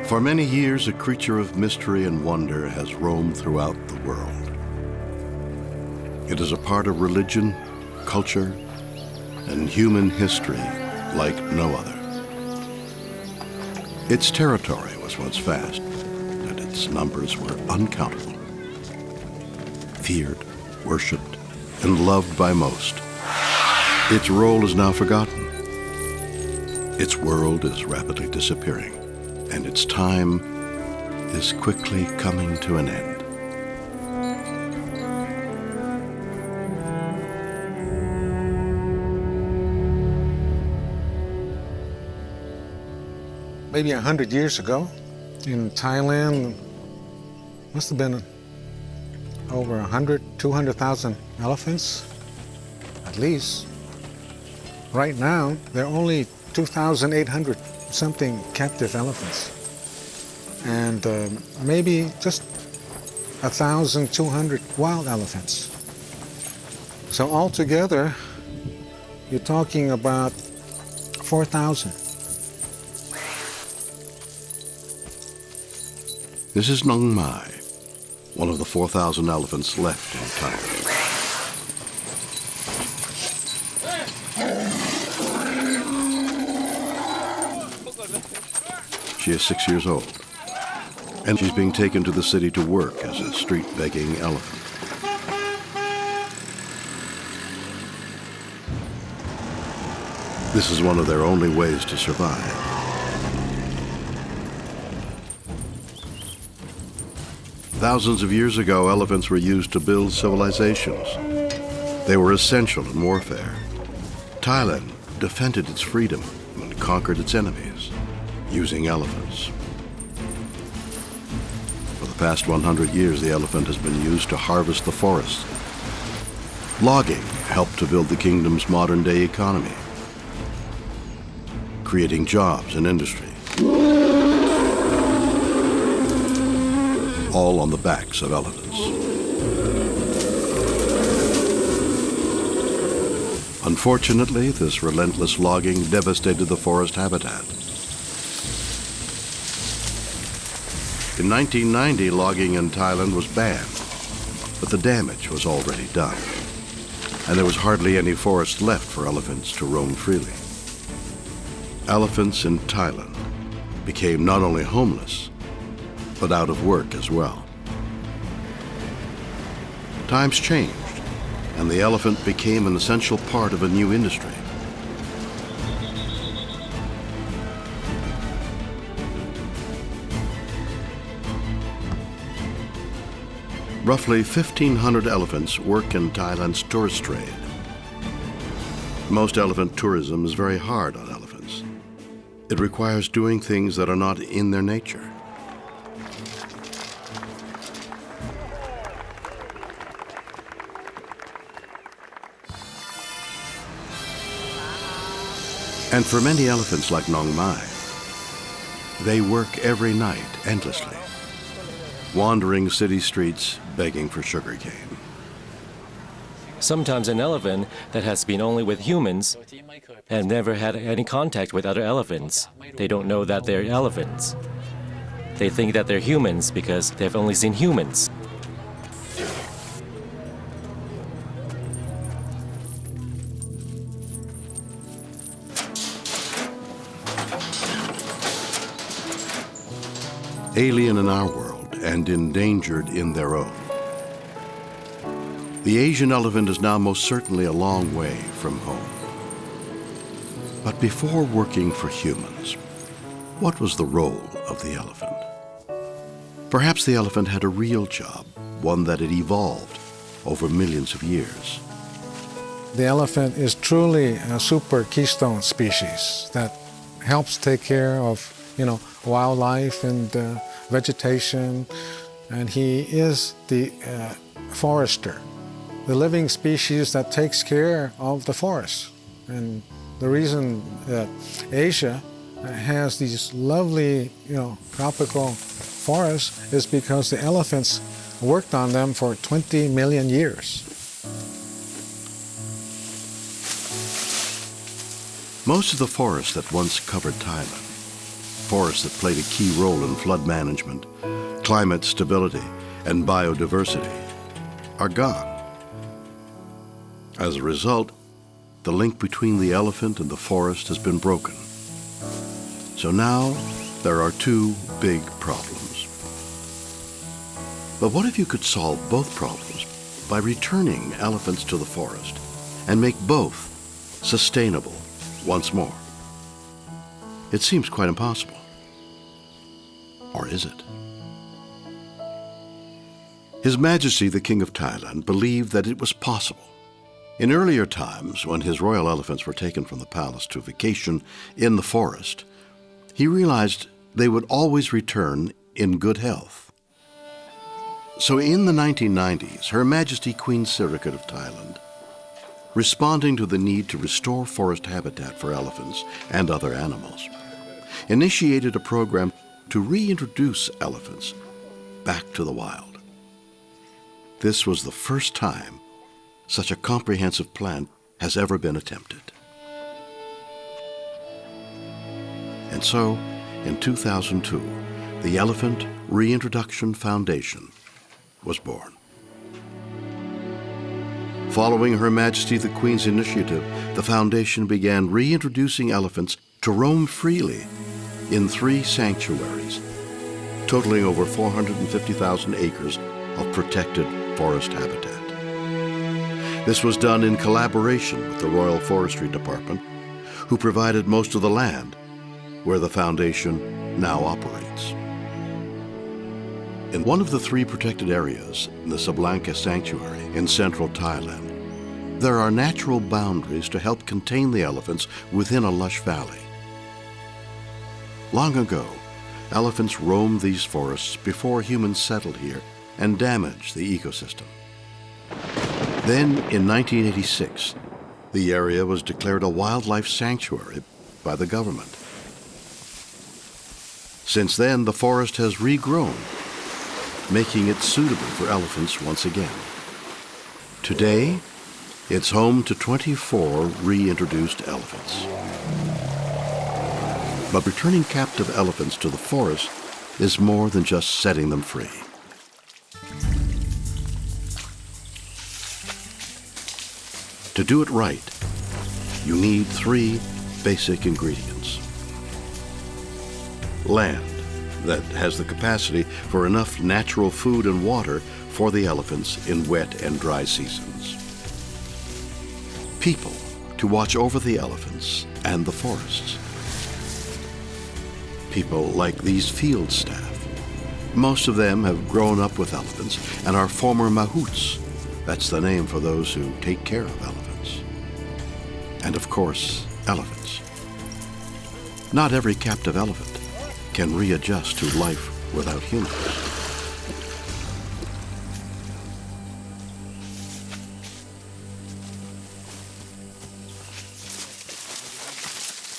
For many years, a creature of mystery and wonder has roamed throughout the world. It is a part of religion, culture, and human history like no other. Its territory was once vast, and its numbers were uncountable. Feared, worshipped, and loved by most, its role is now forgotten. Its world is rapidly disappearing, and its time is quickly coming to an end. Maybe 100 years ago in Thailand, must have been over 100, 200,000 elephants, at least. Right now, there are only 2,800 something captive elephants. And maybe just 1,200 wild elephants. So altogether, you're talking about 4,000. This is Nong Mai, one of the 4,000 elephants left in Thailand. She is 6 years old, and she's being taken to the city to work as a street-begging elephant. This is one of their only ways to survive. Thousands of years ago, elephants were used to build civilizations. They were essential in warfare. Thailand defended its freedom and conquered its enemies using elephants. For the past 100 years, the elephant has been used to harvest the forests. Logging helped to build the kingdom's modern-day economy, creating jobs and industry, all on the backs of elephants. Unfortunately, this relentless logging devastated the forest habitat. In 1990, logging in Thailand was banned, but the damage was already done, and there was hardly any forest left for elephants to roam freely. Elephants in Thailand became not only homeless, but out of work as well. Times changed, and the elephant became an essential part of a new industry. Roughly 1,500 elephants work in Thailand's tourist trade. Most elephant tourism is very hard on elephants. It requires doing things that are not in their nature. And for many elephants like Nong Mai, they work every night endlessly, wandering city streets begging for sugarcane. Sometimes an elephant that has been only with humans and never had any contact with other elephants, they don't know that they're elephants. They think that they're humans because they've only seen humans. Alien in our world and endangered in their own. The Asian elephant is now most certainly a long way from home. But before working for humans, what was the role of the elephant? Perhaps the elephant had a real job, one that had evolved over millions of years. The elephant is truly a super keystone species that helps take care of, wildlife and vegetation, and he is the forester, the living species that takes care of the forest. And the reason that Asia has these lovely, tropical forests is because the elephants worked on them for 20 million years. Most of the forest that once covered Thailand forests that played a key role in flood management, climate stability, and biodiversity, are gone. As a result, the link between the elephant and the forest has been broken. So now there are two big problems. But what if you could solve both problems by returning elephants to the forest and make both sustainable once more? It seems quite impossible. Or is it? His Majesty the King of Thailand believed that it was possible. In earlier times, when his royal elephants were taken from the palace to vacation in the forest, he realized they would always return in good health. So in the 1990s, Her Majesty Queen Sirikit of Thailand, responding to the need to restore forest habitat for elephants and other animals, initiated a program to reintroduce elephants back to the wild. This was the first time such a comprehensive plan has ever been attempted. And so, in 2002, the Elephant Reintroduction Foundation was born. Following Her Majesty the Queen's initiative, the foundation began reintroducing elephants to roam freely in 3 sanctuaries, totaling over 450,000 acres of protected forest habitat. This was done in collaboration with the Royal Forestry Department, who provided most of the land where the foundation now operates. In one of the 3 protected areas, the Sablanka Sanctuary in central Thailand, there are natural boundaries to help contain the elephants within a lush valley. Long ago, elephants roamed these forests before humans settled here and damaged the ecosystem. Then, in 1986, the area was declared a wildlife sanctuary by the government. Since then, the forest has regrown, making it suitable for elephants once again. Today, it's home to 24 reintroduced elephants. But returning captive elephants to the forest is more than just setting them free. To do it right, you need 3 basic ingredients. Land that has the capacity for enough natural food and water for the elephants in wet and dry seasons. People to watch over the elephants and the forests. People like these field staff. Most of them have grown up with elephants and are former mahouts. That's the name for those who take care of elephants. And of course, elephants. Not every captive elephant can readjust to life without humans.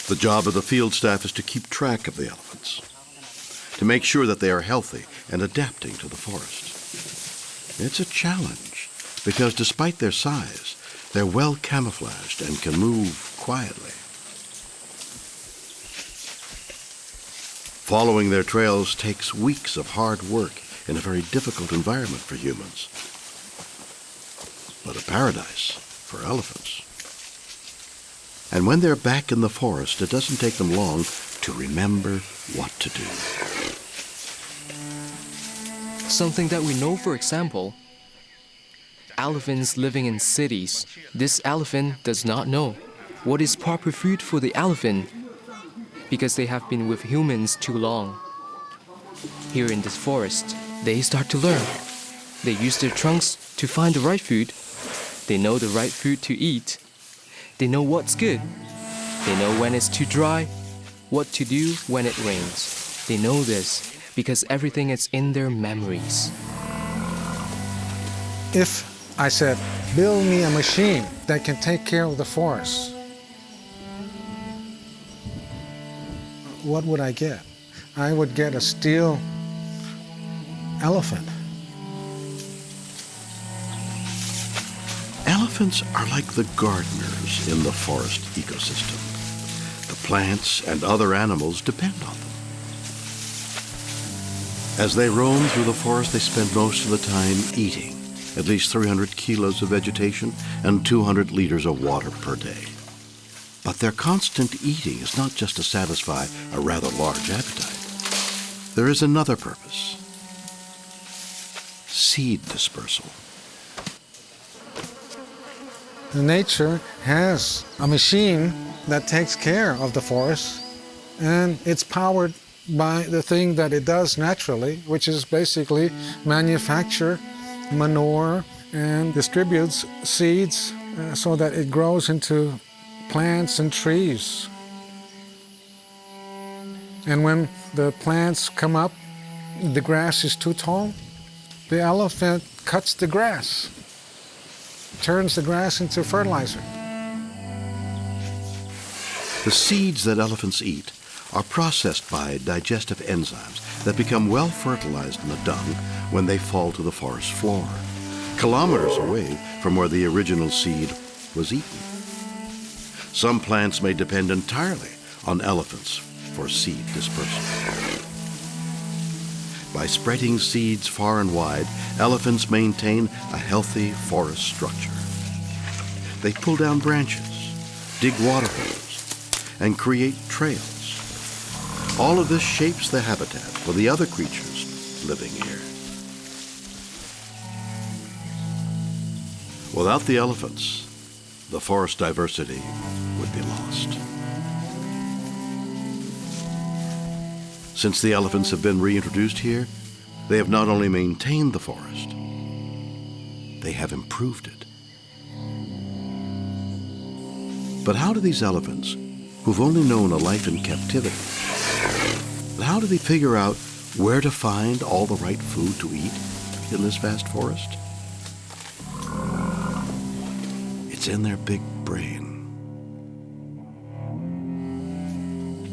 The job of the field staff is to keep track of the elephants, to make sure that they are healthy and adapting to the forest. It's a challenge because despite their size, they're well camouflaged and can move quietly. Following their trails takes weeks of hard work in a very difficult environment for humans, but a paradise for elephants. And when they're back in the forest, it doesn't take them long to remember what to do. Something that we know, for example, elephants living in cities. This elephant does not know what is proper food for the elephant because they have been with humans too long. Here in this forest, they start to learn. They use their trunks to find the right food. They know the right food to eat. They know what's good. They know when it's too dry, what to do when it rains. They know this because everything is in their memories. If I said, build me a machine that can take care of the forest, what would I get? I would get a steel elephant. Elephants are like the gardeners in the forest ecosystem. The plants and other animals depend on them. As they roam through the forest, they spend most of the time eating, at least 300 kilos of vegetation and 200 liters of water per day. But their constant eating is not just to satisfy a rather large appetite. There is another purpose: seed dispersal. Nature has a machine that takes care of the forest, and it's powered by the thing that it does naturally, which is basically manufacture manure and distributes seeds so that it grows into plants and trees. And when the plants come up, the grass is too tall, the elephant cuts the grass, turns the grass into fertilizer. The seeds that elephants eat are processed by digestive enzymes that become well fertilized in the dung when they fall to the forest floor, kilometers away from where the original seed was eaten. Some plants may depend entirely on elephants for seed dispersal. By spreading seeds far and wide, elephants maintain a healthy forest structure. They pull down branches, dig water holes, and create trails. All of this shapes the habitat for the other creatures living here. Without the elephants, the forest diversity would be lost. Since the elephants have been reintroduced here, they have not only maintained the forest, they have improved it. But how do these elephants, who've only known a life in captivity, how do they figure out where to find all the right food to eat in this vast forest? It's in their big brain.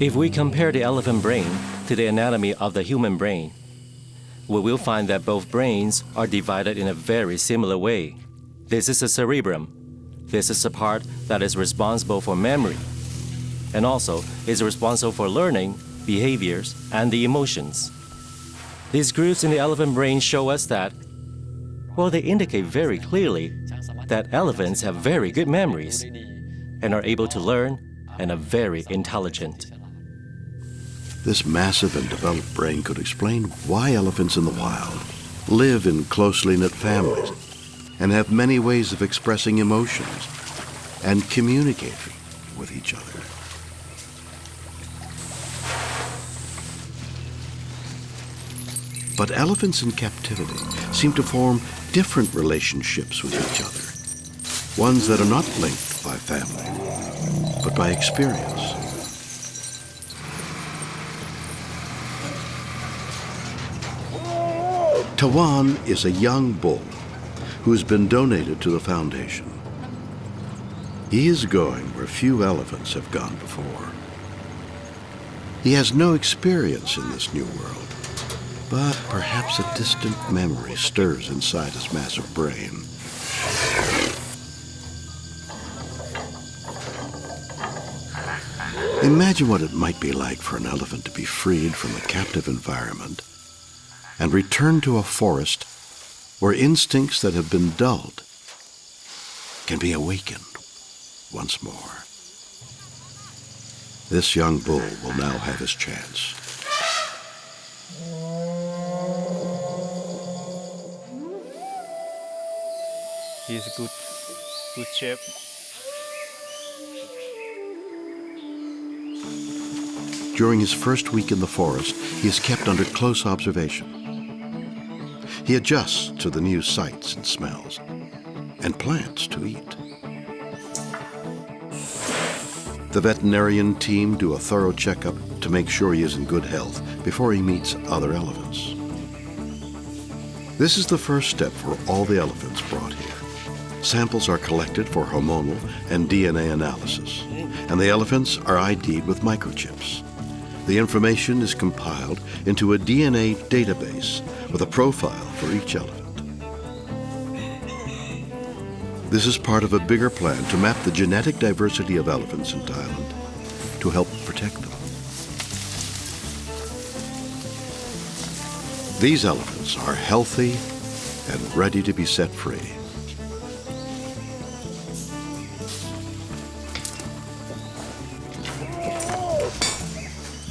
If we compare the elephant brain to the anatomy of the human brain, we will find that both brains are divided in a very similar way. This is the cerebrum. This is the part that is responsible for memory, and also is responsible for learning, behaviors, and the emotions. These grooves in the elephant brain show us that, well, they indicate very clearly that elephants have very good memories and are able to learn and are very intelligent. This massive and developed brain could explain why elephants in the wild live in closely knit families and have many ways of expressing emotions and communicating with each other. But elephants in captivity seem to form different relationships with each other, ones that are not linked by family, but by experience. Tawan is a young bull who's been donated to the foundation. He is going where few elephants have gone before. He has no experience in this new world, but perhaps a distant memory stirs inside his massive brain. Imagine what it might be like for an elephant to be freed from a captive environment and return to a forest where instincts that have been dulled can be awakened once more. This young bull will now have his chance. He's a good shape. During his first week in the forest, he is kept under close observation. He adjusts to the new sights and smells, and plants to eat. The veterinarian team do a thorough checkup to make sure he is in good health before he meets other elephants. This is the first step for all the elephants brought here. Samples are collected for hormonal and DNA analysis, and the elephants are ID'd with microchips. The information is compiled into a DNA database with a profile for each elephant. This is part of a bigger plan to map the genetic diversity of elephants in Thailand to help protect them. These elephants are healthy and ready to be set free.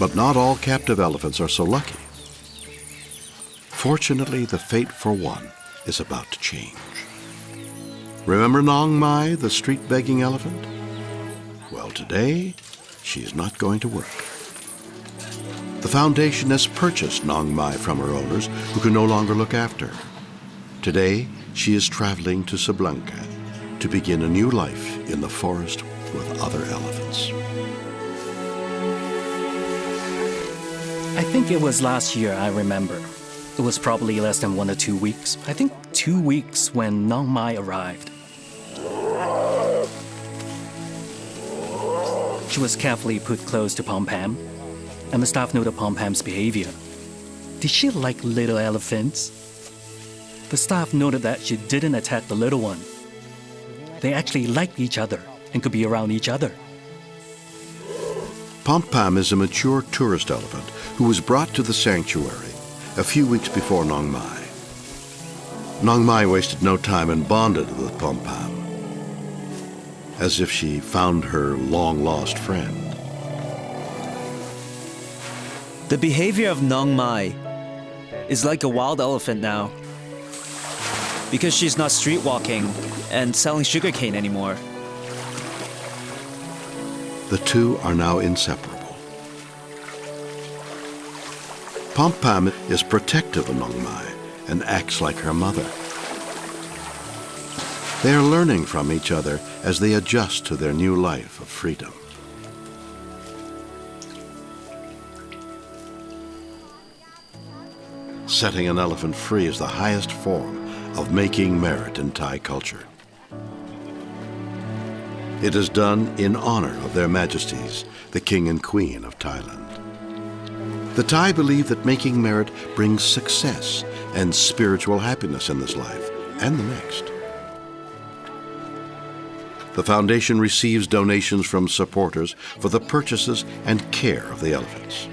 But not all captive elephants are so lucky. Fortunately, the fate for one is about to change. Remember Nong Mai, the street-begging elephant? Well, today, she's not going to work. The foundation has purchased Nong Mai from her owners, who can no longer look after her. Today, she is traveling to Sablanca to begin a new life in the forest with other elephants. I think it was last year, I remember. It was probably less than 1 or 2 weeks. I think 2 weeks when Nong Mai arrived. She was carefully put close to Pom Pam, and the staff noted Pom Pam's behavior. Did she like little elephants? The staff noted that she didn't attack the little one. They actually liked each other and could be around each other. Pom Pam is a mature tourist elephant who was brought to the sanctuary a few weeks before Nong Mai. Nong Mai wasted no time and bonded with Pom Pam, as if she found her long-lost friend. The behavior of Nong Mai is like a wild elephant now, because she's not street walking and selling sugarcane anymore. The two are now inseparable. Pom Pam is protective of Nong Mai and acts like her mother. They are learning from each other as they adjust to their new life of freedom. Setting an elephant free is the highest form of making merit in Thai culture. It is done in honor of their majesties, the King and Queen of Thailand. The Thai believe that making merit brings success and spiritual happiness in this life and the next. The foundation receives donations from supporters for the purchases and care of the elephants.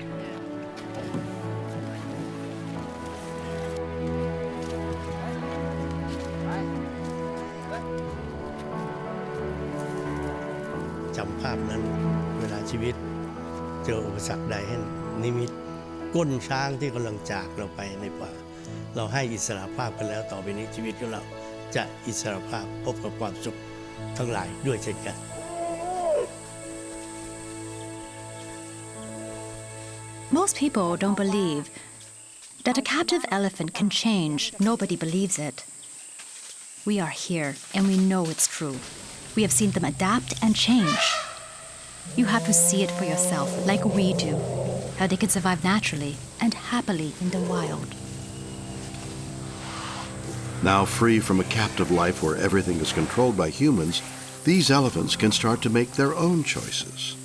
Most people don't believe that a captive elephant can change. Nobody believes it. We are here and we know it's true. We have seen them adapt and change. You have to see it for yourself, like we do, how they can survive naturally and happily in the wild. Now free from a captive life where everything is controlled by humans, these elephants can start to make their own choices.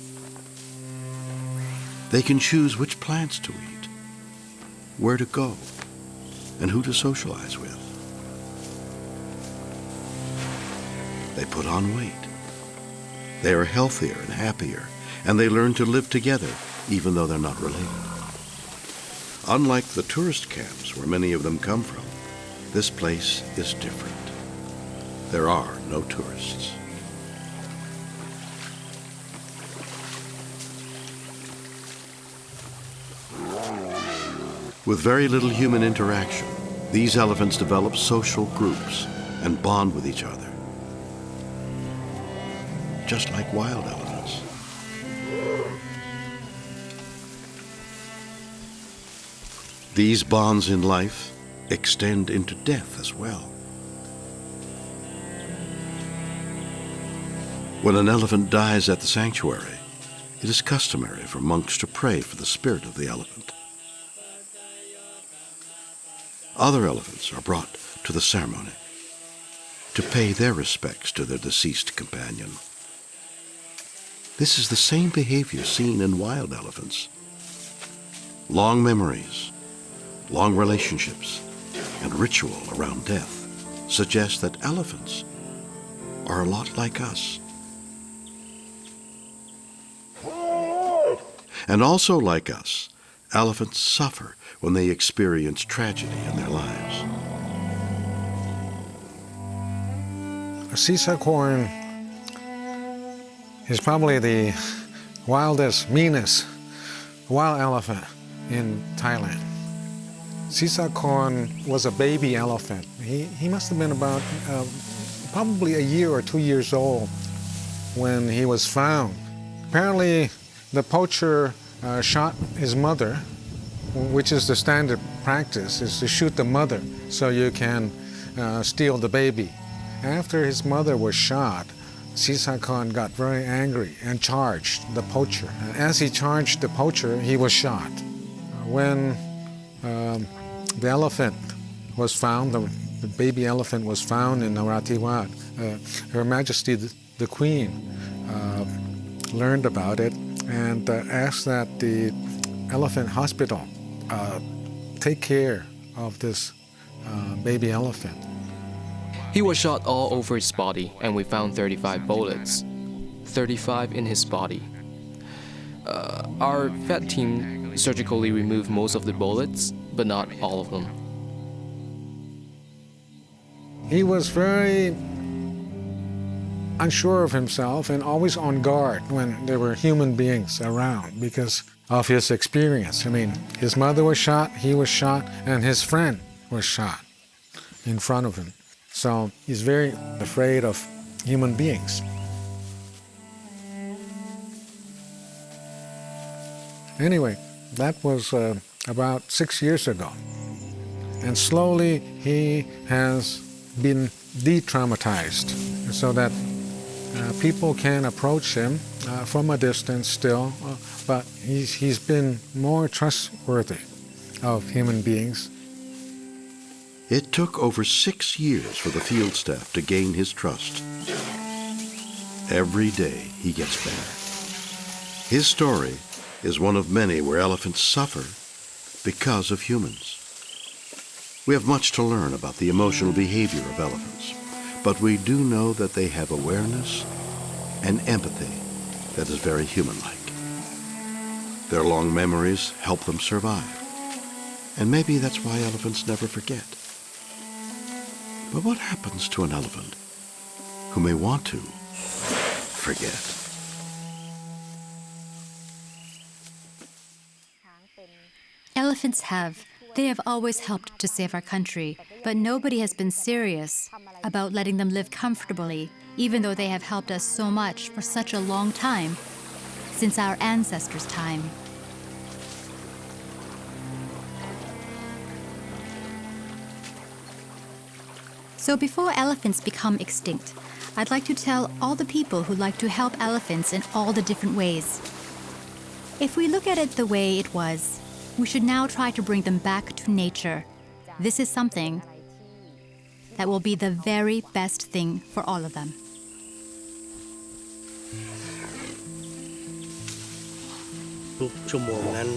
They can choose which plants to eat, where to go, and who to socialize with. They put on weight. They are healthier and happier, and they learn to live together, even though they're not related. Unlike the tourist camps where many of them come from, this place is different. There are no tourists. With very little human interaction, these elephants develop social groups and bond with each other, just like wild elephants. These bonds in life extend into death as well. When an elephant dies at the sanctuary, it is customary for monks to pray for the spirit of the elephant. Other elephants are brought to the ceremony to pay their respects to their deceased companion. This is the same behavior seen in wild elephants. Long memories, long relationships, and ritual around death suggest that elephants are a lot like us. And also like us, Elephants suffer when they experience tragedy in their lives. A sisakon is probably the wildest, meanest wild elephant in Thailand. Sisakon was a baby elephant. He must have been about probably a year or 2 years old when he was found. Apparently, the poacher shot his mother, which is the standard practice, is to shoot the mother so you can steal the baby. After his mother was shot, Sisakon got very angry and charged the poacher. As he charged the poacher, he was shot. When the elephant was found, the baby elephant was found in Narathiwat, Her Majesty the Queen learned about it and asked that the elephant hospital take care of this baby elephant. He was shot all over his body, and we found 35 bullets. 35 in his body. Our vet team surgically removed most of the bullets, but not all of them. He was very unsure of himself and always on guard when there were human beings around because of his experience. I mean, his mother was shot, he was shot, and his friend was shot in front of him. So he's very afraid of human beings. Anyway, that was about 6 years ago. And slowly he has been de-traumatized so that people can approach him from a distance still, but he's been more trustworthy of human beings. It took over 6 years for the field staff to gain his trust. Every day he gets better. His story is one of many where elephants suffer because of humans. We have much to learn about the emotional behavior of elephants, but we do know that they have awareness and empathy that is very human-like. Their long memories help them survive, and maybe that's why elephants never forget. But what happens to an elephant who may want to forget? Elephants they have always helped to save our country, but nobody has been serious about letting them live comfortably, even though they have helped us so much for such a long time, since our ancestors' time. So before elephants become extinct, I'd like to tell all the people who like to help elephants in all the different ways. If we look at it the way it was, we should now try to bring them back to nature. This is something that will be the very best thing for all of them. ทุกชั่วโมงนั้น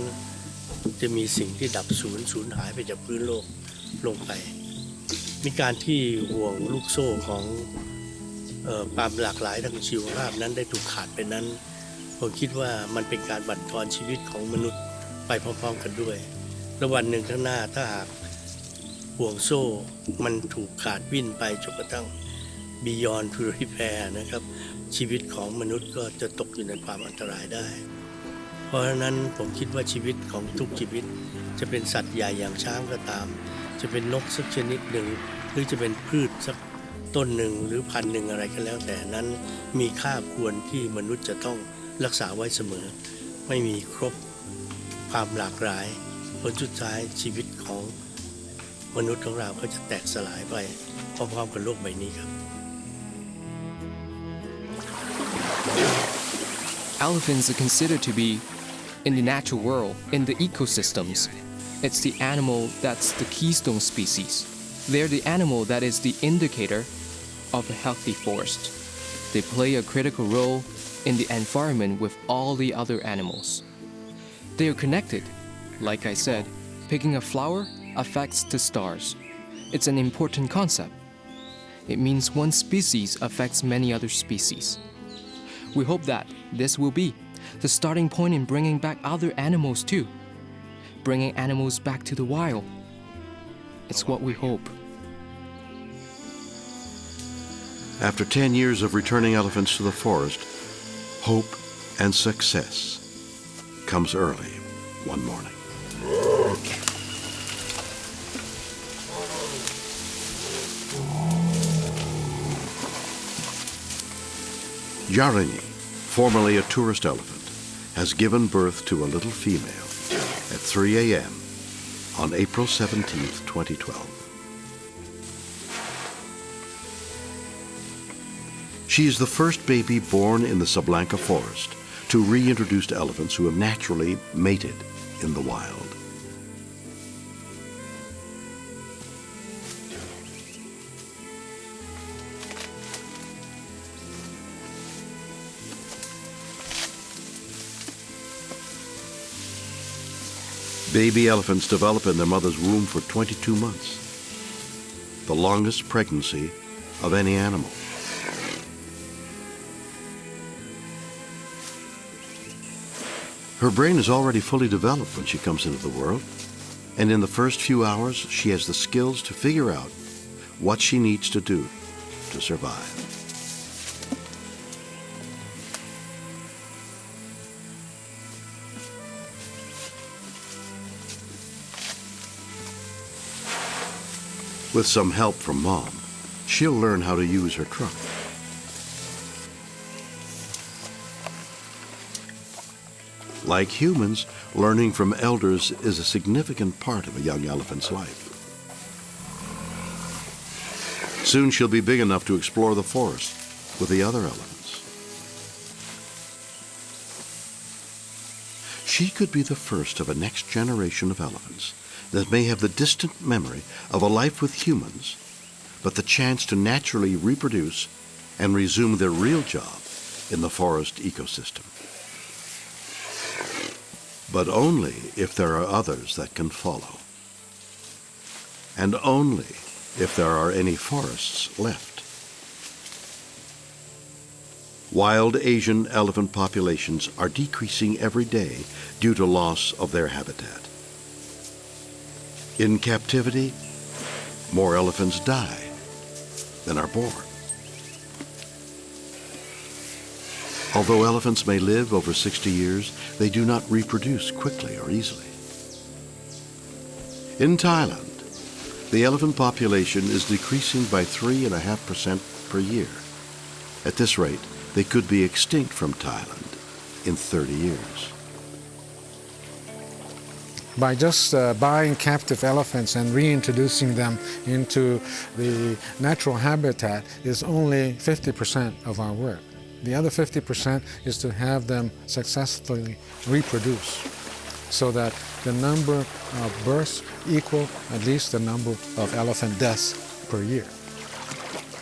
จะมีสิ่งที่ดับสูญหายไปจากพื้นโลกลงไปมีการที่ห่วงลูกโซ่ของความหลากหลายทางชีวภาพนั้นได้ถูกขาดไปนั้นผมคิดว่ามันเป็นการบั่นทอนชีวิตของมนุษย์ไปพร้อมๆกันด้วยแล้ววันหนึ่งข้างหน้าถ้าหากห่วงโซ่มันถูกขาดวิ่นไปจนกระทั่ง beyond to repair นะครับชีวิตของมนุษย์ก็จะตกอยู่ในความอันตรายได้เพราะฉะนั้นผมคิดว่าชีวิตของทุกชีวิตจะเป็นสัตว์ใหญ่อย่างช้างก็ตามจะเป็นนกสักชนิดหนึ่งหรือจะเป็นพืชสักต้นหนึ่งหรือพันธุ์หนึ่งอะไรก็แล้วแต่นั้นมีค่าควรที่มนุษย์จะต้องรักษาไว้เสมอไม่มีครบความหลากหลายผลสุดท้ายชีวิตของมนุษย์ของเราก็จะแตกสลายไปพร้อมๆกับโลกใบนี้ครับ Elephants are considered to be in the natural world, in the ecosystems. It's the animal that's the keystone species. They're the animal that is the indicator of a healthy forest. They play a critical role in the environment with all the other animals. They are connected. Like I said, picking a flower affects the stars. It's an important concept. It means one species affects many other species. We hope that this will be the starting point in bringing back other animals too. bringing animals back to the wild. It's what we hope. After 10 years of returning elephants to the forest, hope and success comes early one morning. Yarini, formerly a tourist elephant, has given birth to a little female at 3 a.m. on April 17, 2012. She is the first baby born in the Sablanka forest to reintroduced elephants who have naturally mated in the wild. Baby elephants develop in their mother's womb for 22 months, the longest pregnancy of any animal. Her brain is already fully developed when she comes into the world, and in the first few hours, she has the skills to figure out what she needs to do to survive. With some help from Mom, she'll learn how to use her trunk. Like humans, learning from elders is a significant part of a young elephant's life. Soon she'll be big enough to explore the forest with the other elephants. She could be the first of a next generation of elephants that may have the distant memory of a life with humans, but the chance to naturally reproduce and resume their real job in the forest ecosystem. But only if there are others that can follow. And only if there are any forests left. Wild Asian elephant populations are decreasing every day due to loss of their habitat. In captivity, more elephants die than are born. Although elephants may live over 60 years, they do not reproduce quickly or easily. In Thailand, the elephant population is decreasing by 3.5% per year. At this rate, they could be extinct from Thailand in 30 years. By just buying captive elephants and reintroducing them into the natural habitat is only 50% of our work. The other 50% is to have them successfully reproduce so that the number of births equal at least the number of elephant deaths per year.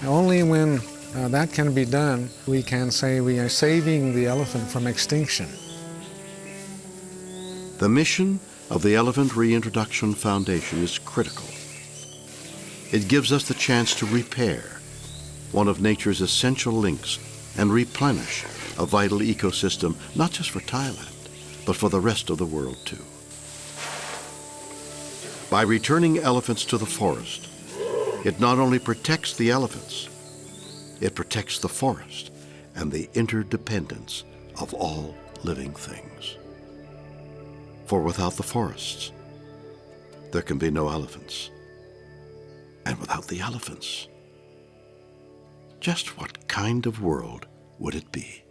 Only when that can be done, we can say we are saving the elephant from extinction. The mission of the Elephant Reintroduction Foundation is critical. It gives us the chance to repair one of nature's essential links and replenish a vital ecosystem, not just for Thailand, but for the rest of the world too. By returning elephants to the forest, it not only protects the elephants, it protects the forest and the interdependence of all living things. For without the forests, there can be no elephants. And without the elephants, just what kind of world would it be?